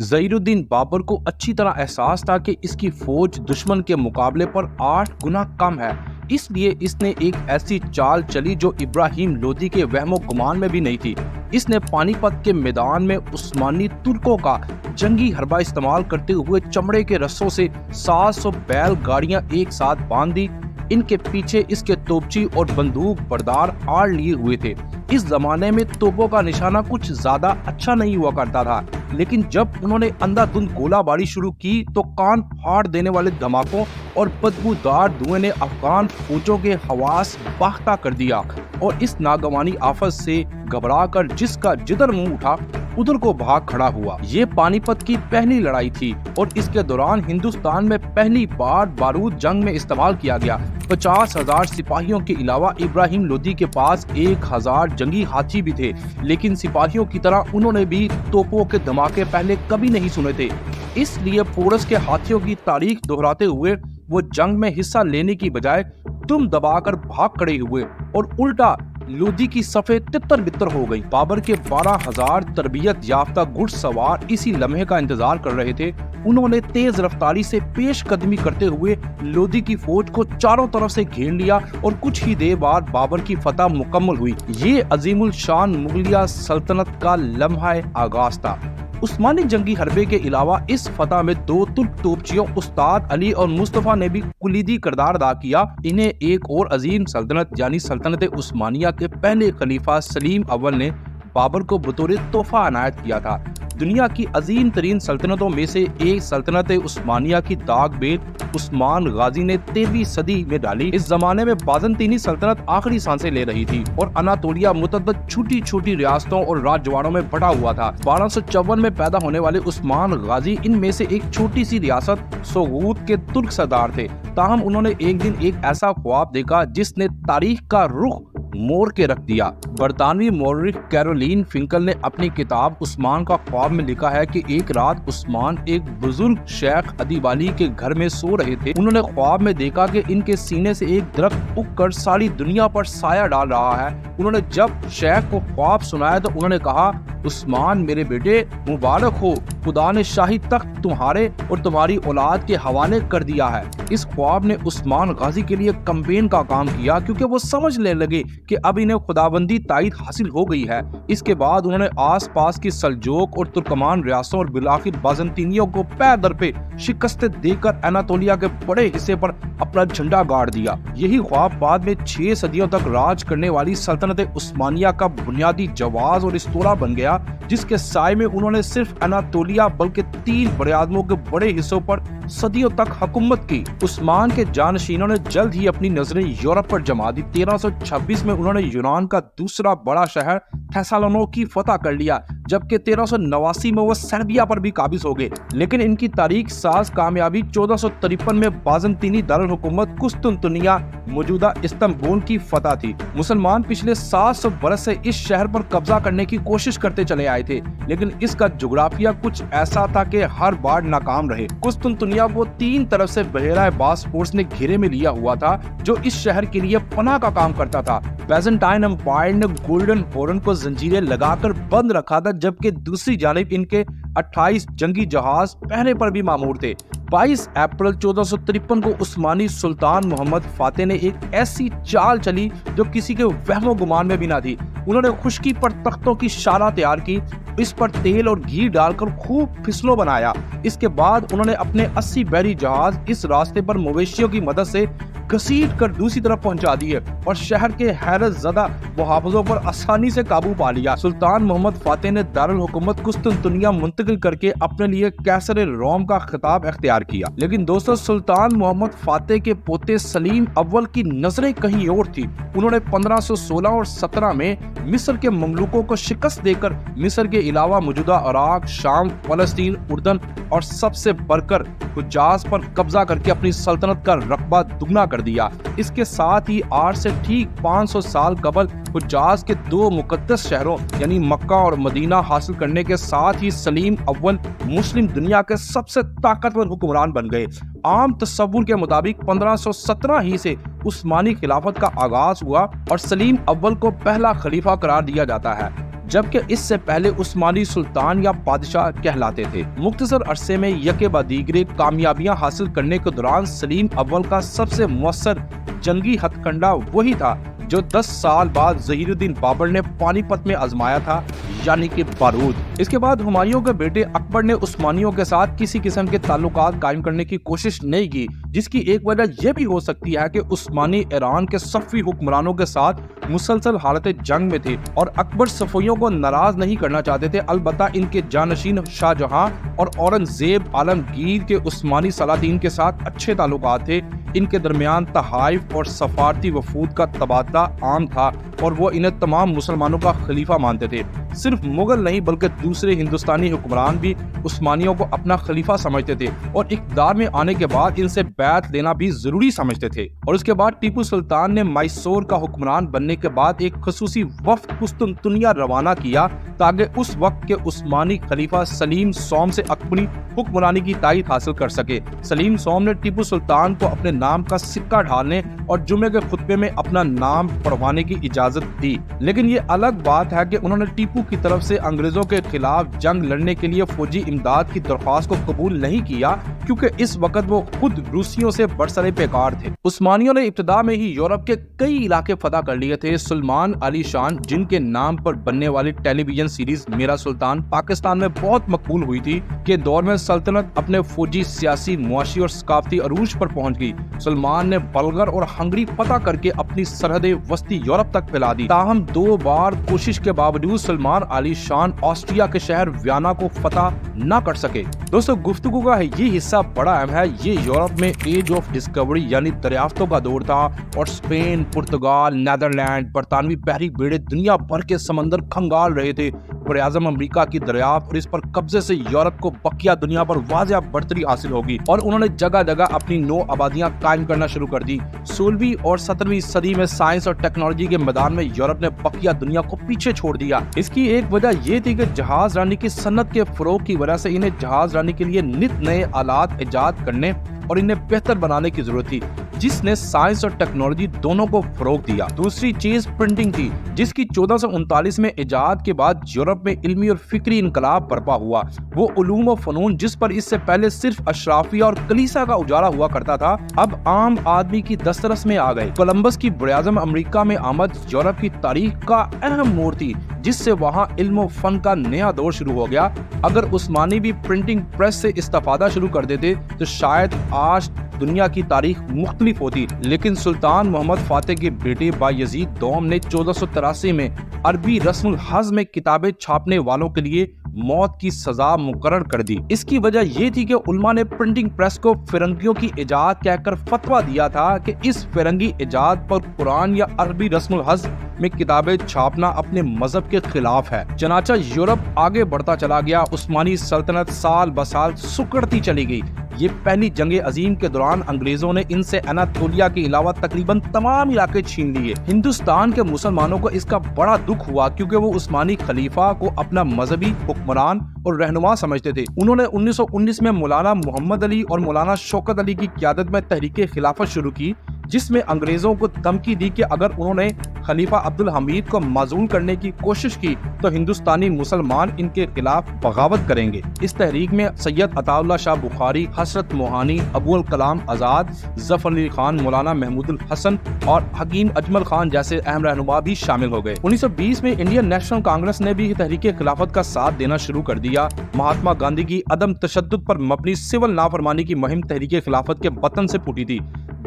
ظہیر الدین بابر کو اچھی طرح احساس تھا کہ اس کی فوج دشمن کے مقابلے پر 8 گنا کم ہے، اس لیے اس نے ایک ایسی چال چلی جو ابراہیم لودھی کے وہم و گمان میں بھی نہیں تھی۔ اس نے پانی پت کے میدان میں عثمانی ترکوں کا جنگی حربہ استعمال کرتے ہوئے چمڑے کے رسوں سے 700 بیل گاڑیاں ایک ساتھ باندھ دی۔ ان کے پیچھے اس کے توپچی اور بندوق بردار آڑ لیے ہوئے تھے۔ اس زمانے میں توپوں کا نشانہ کچھ زیادہ اچھا نہیں ہوا کرتا تھا، لیکن جب انہوں نے اندھا دھند گولہ باری شروع کی تو کان پھاڑ دینے والے دھماکوں اور بدبودار دھوئیں نے افغان فوجوں کے حواس باختہ کر دیا، اور اس ناگوانی آفت سے گھبرا کر جس کا جدھر منہ اٹھا ادھر کو بھاگ کھڑا ہوا۔ یہ پانی پت کی پہلی لڑائی تھی اور اس کے دوران ہندوستان میں پہلی بار بارود جنگ میں استعمال کیا گیا۔ 50,000 سپاہیوں کے علاوہ ابراہیم لودھی کے پاس 1,000 جنگی ہاتھی بھی تھے، لیکن سپاہیوں کی طرح انہوں نے بھی توپوں کے دھماکے پہلے کبھی نہیں سنے تھے۔ اس لیے پورس کے ہاتھیوں کی تاریخ دہراتے ہوئے وہ جنگ میں حصہ لینے کی بجائے دم دبا کر بھاگ کھڑے ہوئے اور الٹا لودھی کی صفیں تتر بتر ہو گئی۔ بابر کے 12,000 تربیت یافتہ گھڑ سوار اسی لمحے کا انتظار کر رہے تھے۔ انہوں نے تیز رفتاری سے پیش قدمی کرتے ہوئے لودھی کی فوج کو چاروں طرف سے گھیر لیا اور کچھ ہی دیر بعد بابر کی فتح مکمل ہوئی۔ یہ عظیم الشان مغلیہ سلطنت کا لمحہ آغاز تھا۔ عثمانی جنگی حربے کے علاوہ اس فتح میں 2 ترک توپچیوں استاد علی اور مصطفیٰ نے بھی کلیدی کردار ادا کیا۔ انہیں ایک اور عظیم سلطنت یعنی سلطنت عثمانیہ کے پہلے خلیفہ سلیم اول نے بابر کو بطور تحفہ عنایت کیا تھا۔ دنیا کی عظیم ترین سلطنتوں میں سے ایک سلطنت عثمانیہ کی داغ بید عثمان غازی نے 13ویں صدی میں ڈالی۔ اس زمانے میں بازنطینی سلطنت آخری سانسیں لے رہی تھی اور اناطولیہ متعدد چھوٹی چھوٹی ریاستوں اور راجواڑوں میں بٹا ہوا تھا۔ 1254 میں پیدا ہونے والے عثمان غازی ان میں سے ایک چھوٹی سی ریاست سوغوت کے ترک سردار تھے، تاہم انہوں نے ایک دن ایک ایسا خواب دیکھا جس نے تاریخ کا رخ موڑ کے رکھ دیا۔ برطانوی مورخ کیرولین فنکل نے اپنی کتاب عثمان کا خواب میں لکھا ہے کہ ایک رات عثمان ایک بزرگ شیخ ادیب علی کے گھر میں سو رہے تھے۔ انہوں نے خواب میں دیکھا کہ ان کے سینے سے ایک درخت اگ کر ساری دنیا پر سایہ ڈال رہا ہے۔ انہوں نے جب شیخ کو خواب سنایا تو انہوں نے کہا، عثمان میرے بیٹے مبارک ہو، خدا نے شاہی تخت تمہارے اور تمہاری اولاد کے حوالے کر دیا ہے۔ اس خواب نے عثمان غازی کے لیے کمپین کا کام کیا، کیونکہ وہ سمجھنے لگے کہ اب انہیں خداوندی تائید حاصل ہو گئی ہے۔ اس کے بعد انہوں نے آس پاس کی سلجوق اور ترکمان ریاستوں اور بالآخر بازنطینیوں کو پے در پہ شکست دے کر اناطولیہ کے بڑے حصے پر اپنا جھنڈا گاڑ دیا۔ یہی خواب بعد میں 6 صدیوں تک راج کرنے والی سلطنت عثمانیہ کا بنیادی جواز اور اسطورہ بن گیا، جس کے سائے میں انہوں نے صرف اناطولیہ بلکہ 3 براعظموں کے بڑے حصوں پر صدیوں تک حکومت کی۔ عثمان کے جانشینوں نے جلد ہی اپنی نظریں یورپ پر جما دی۔ 1326 میں انہوں نے یونان کا دوسرا بڑا شہر تھیسالونیکی فتح کر لیا، جبکہ 1389 میں وہ سربیا پر بھی قابض ہو گئے۔ لیکن ان کی تاریخ ساز کامیابی 1453 میں بازنطینی دارالحکومت قسطنطنیہ موجودہ استنبول کی فتح تھی۔ مسلمان پچھلے 700 برس سے اس شہر پر قبضہ کرنے کی کوشش کرتے چلے آئے تھے، لیکن اس کا جغرافیہ کچھ ایسا تھا کہ ہر بار ناکام رہے۔ قسطنطنیہ کو 3 طرف سے بحیرہ باسفورس نے گھیرے میں لیا ہوا تھا، جو اس شہر کے لیے پناہ کا کام کرتا تھا۔ بیزنٹائن امپائر نے گولڈن ہورن کو زنجیریں لگا کر بند رکھا تھا، جبکہ دوسری جانب ان کے 28 جنگی جہاز پہرے پر بھی مامور تھے۔ 22 اپریل 1453 کو عثمانی سلطان محمد فاتح نے ایک ایسی چال چلی جو کسی کے وہم و گمان میں بھی نہ تھی۔ انہوں نے خشکی پر تختوں کی شالہ تیار کی، اس پر تیل اور گھی ڈال کر خوب پھسلو بنایا۔ اس کے بعد انہوں نے اپنے 80 بحری جہاز اس راستے پر مویشیوں کی مدد سے گھسیٹ کر دوسری طرف پہنچا دیے اور شہر کے حیرت زدہ محافظوں پر آسانی سے قابو پا لیا۔ سلطان محمد فاتح نے دارالحکومت قسطنطنیہ منتقل کر کے اپنے لیے قیصر روم کا خطاب اختیار کیا۔ لیکن دوستو، سلطان محمد فاتح کے پوتے سلیم اول کی نظریں کہیں اور تھی۔ انہوں نے 1516 اور 17 میں مصر کے مملوکوں کو شکست دے کر مصر کے علاوہ موجودہ عراق، شام، فلسطین، اردن اور سب سے بڑھ کر حجاز پر قبضہ کر کے اپنی سلطنت کا رقبہ دگنا کر دیا۔ اس کے ساتھ ہی آج سے ٹھیک 500 سال قبل حجاز کے 2 مقدس شہروں یعنی مکہ اور مدینہ حاصل کرنے کے ساتھ ہی سلیم اول مسلم دنیا کے سب سے طاقتور حکمران بن گئے۔ عام تصور کے مطابق 1517 ہی سے عثمانی خلافت کا آغاز ہوا اور سلیم اول کو پہلا خلیفہ قرار دیا جاتا ہے۔ جبکہ اس سے پہلے عثمانی سلطان یا بادشاہ کہلاتے تھے۔ مختصر عرصے میں یکے بعد دیگرے کامیابیاں حاصل کرنے کے دوران سلیم اول کا سب سے مؤثر جنگی ہتھ کنڈا وہی تھا جو 10 سال بعد ظہیر الدین بابر نے پانی پت میں آزمایا تھا، یعنی کہ بارود۔ اس کے بعد ہمایوں کے بیٹے اکبر نے عثمانیوں کے ساتھ کسی قسم کے تعلقات قائم کرنے کی کوشش نہیں کی، جس کی ایک وجہ یہ بھی ہو سکتی ہے کہ عثمانی ایران کے صفوی حکمرانوں کے ساتھ مسلسل حالت جنگ میں تھے اور اکبر صفویوں کو ناراض نہیں کرنا چاہتے تھے۔ البتہ ان کے جانشین شاہ جہاں اور اورنگزیب عالمگیر کے عثمانی سلاطین کے ساتھ اچھے تعلقات تھے۔ ان کے درمیان تحائف اور سفارتی وفود کا تبادلہ عام تھا اور وہ انہیں تمام مسلمانوں کا خلیفہ مانتے تھے۔ صرف مغل نہیں بلکہ دوسرے ہندوستانی حکمران بھی عثمانیوں کو اپنا خلیفہ سمجھتے تھے اور اقتدار میں آنے کے بعد ان سے بیعت لینا بھی ضروری سمجھتے تھے۔ اور اس کے بعد ٹیپو سلطان نے میسور کا حکمران بننے کے بعد ایک خصوصی وفد قسطنطنیہ روانہ کیا تاکہ اس وقت کے عثمانی خلیفہ سلیم سوم سے اکبری حکمرانی کی تائید حاصل کر سکے۔ سلیم سوم نے ٹیپو سلطان کو اپنے نام کا سکہ ڈھالنے اور جمعے کے خطبے میں اپنا نام پڑھوانے کی اجازت دی، لیکن یہ الگ بات ہے کہ انہوں نے ٹیپو کی طرف سے انگریزوں کے خلاف جنگ لڑنے کے لیے فوجی امداد کی درخواست کو قبول نہیں کیا، کیونکہ اس وقت وہ خود روسیوں سے برسر پیکار تھے۔ عثمانیوں نے ابتدا میں ہی یورپ کے کئی علاقے فتح کر لیے تھے۔ سلمان علی شان، جن کے نام پر بننے والی ٹیلی ویژن سیریز میرا سلطان پاکستان میں بہت مقبول ہوئی تھی، کے دور میں سلطنت اپنے فوجی، سیاسی، معاشی اور ثقافتی عروج پر پہنچ گئی۔ سلمان نے بلغر اور ہنگری فتح کر کے اپنی سرحدیں وسطی یورپ تک پھیلا دی۔ تاہم 2 بار کوشش کے باوجود سلمان علی شان آسٹریا کے شہر ویانا کو فتح نہ کر سکے۔ دوستو، گفتگو کا یہ حصہ بڑا اہم ہے۔ یہ یورپ میں ایج آف ڈسکوری یعنی دریافتوں کا دور تھا اور اسپین، پرتگال، نیدرلینڈ، برطانوی بحری بیڑے دنیا بھر کے سمندر کھنگال رہے تھے۔ براعظم امریکہ کی دریافت اور اس پر قبضے سے یورپ کو بقیہ دنیا پر واضح برتری حاصل ہوگی اور انہوں نے جگہ جگہ اپنی نو آبادیاں قائم کرنا شروع کر دی۔ 16ویں اور 17ویں صدی میں سائنس اور ٹیکنالوجی کے میدان میں یورپ نے بقیہ دنیا کو پیچھے چھوڑ دیا۔ اس کی ایک وجہ یہ تھی کہ جہاز رانی کی صنعت کے فروغ کی وجہ سے انہیں جہاز رانی کے لیے نت نئے آلات ایجاد کرنے اور انہیں بہتر بنانے کی ضرورت تھی، جس نے سائنس اور ٹیکنالوجی دونوں کو فروغ دیا۔ دوسری چیز پرنٹنگ تھی، جس کی 1439 میں ایجاد کے بعد یورپ میں علمی اور فکری انقلاب برپا ہوا۔ وہ علوم و فنون جس پر اس سے پہلے صرف اشرافیہ اور کلیسا کا اجارہ ہوا کرتا تھا، اب عام آدمی کی دسترس میں آ گئے۔ کولمبس کی براعظم امریکہ میں آمد یورپ کی تاریخ کا اہم موڑ تھی، جس سے وہاں علم و فن کا نیا دور شروع ہو گیا۔ اگر عثمانی بھی پرنٹنگ پریس سے استفادہ شروع کر دیتے تو شاید آج دنیا کی تاریخ مختلف ہوتی، لیکن سلطان محمد فاتح کے بیٹے بایزید دوم نے 1483 میں عربی رسم الخط میں کتابیں چھاپنے والوں کے لیے موت کی سزا مقرر کر دی۔ اس کی وجہ یہ تھی کہ علماء نے پرنٹنگ پریس کو فرنگیوں کی ایجاد کہہ کر فتویٰ دیا تھا کہ اس فرنگی ایجاد پر قرآن یا عربی رسم الخط میں کتابیں چھاپنا اپنے مذہب کے خلاف ہے۔ چنانچہ یورپ آگے بڑھتا چلا گیا، عثمانی سلطنت سال بہ سال سکڑتی چلی گئی۔ یہ پہلی جنگ عظیم کے دوران انگریزوں نے ان سے اناطولیہ کے علاوہ تقریباً تمام علاقے چھین لیے۔ ہندوستان کے مسلمانوں کو اس کا بڑا دکھ ہوا کیونکہ وہ عثمانی خلیفہ کو اپنا مذہبی حکمران اور رہنما سمجھتے تھے۔ انہوں نے 1919 میں مولانا محمد علی اور مولانا شوکت علی کی قیادت میں تحریک خلافت شروع کی، جس میں انگریزوں کو دھمکی دی کہ اگر انہوں نے خلیفہ عبدالحمید کو معزول کرنے کی کوشش کی تو ہندوستانی مسلمان ان کے خلاف بغاوت کریں گے۔ اس تحریک میں سید عطا اللہ شاہ بخاری، حسرت موہانی، ابو الکلام آزاد، ظفر علی خان، مولانا محمود الحسن اور حکیم اجمل خان جیسے اہم رہنما بھی شامل ہو گئے۔ 1920 میں انڈین نیشنل کانگریس نے بھی تحریک خلافت کا ساتھ دینا شروع کر دیا۔ مہاتما گاندھی کی عدم تشدد پر مبنی سول نافرمانی کی مہم تحریک خلافت کے بطن سے پھوٹی تھی۔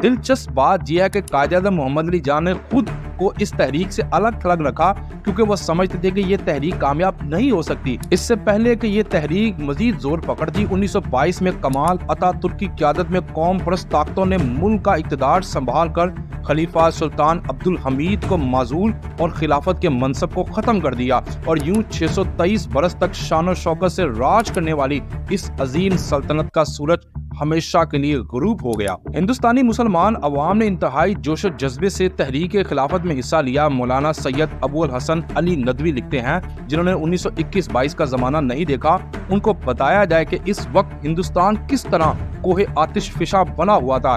دلچسپ بات یہ ہے کہ قائد اعظم محمد علی جان نے خود کو اس تحریک سے الگ تھلگ رکھا کیونکہ وہ سمجھتے تھے کہ یہ تحریک کامیاب نہیں ہو سکتی۔ اس سے پہلے کہ یہ تحریک مزید زور پکڑتی، 1922 میں کمال اتا ترک کی قیادت میں قوم پرست طاقتوں نے ملک کا اقتدار سنبھال کر خلیفہ سلطان عبدالحمید کو معزول اور خلافت کے منصب کو ختم کر دیا اور یوں 623 برس تک شان و شوکت سے راج کرنے والی اس عظیم سلطنت کا سورج ہمیشہ کے لیے غروب ہو گیا۔ ہندوستانی مسلمان عوام نے انتہائی جوش و جذبے سے تحریک خلافت میں حصہ لیا۔ مولانا سید ابو الحسن علی ندوی لکھتے ہیں، جنہوں نے 1921-22 کا زمانہ نہیں دیکھا، ان کو بتایا جائے کہ اس وقت ہندوستان کس طرح کوہ آتش فشاں بنا ہوا تھا۔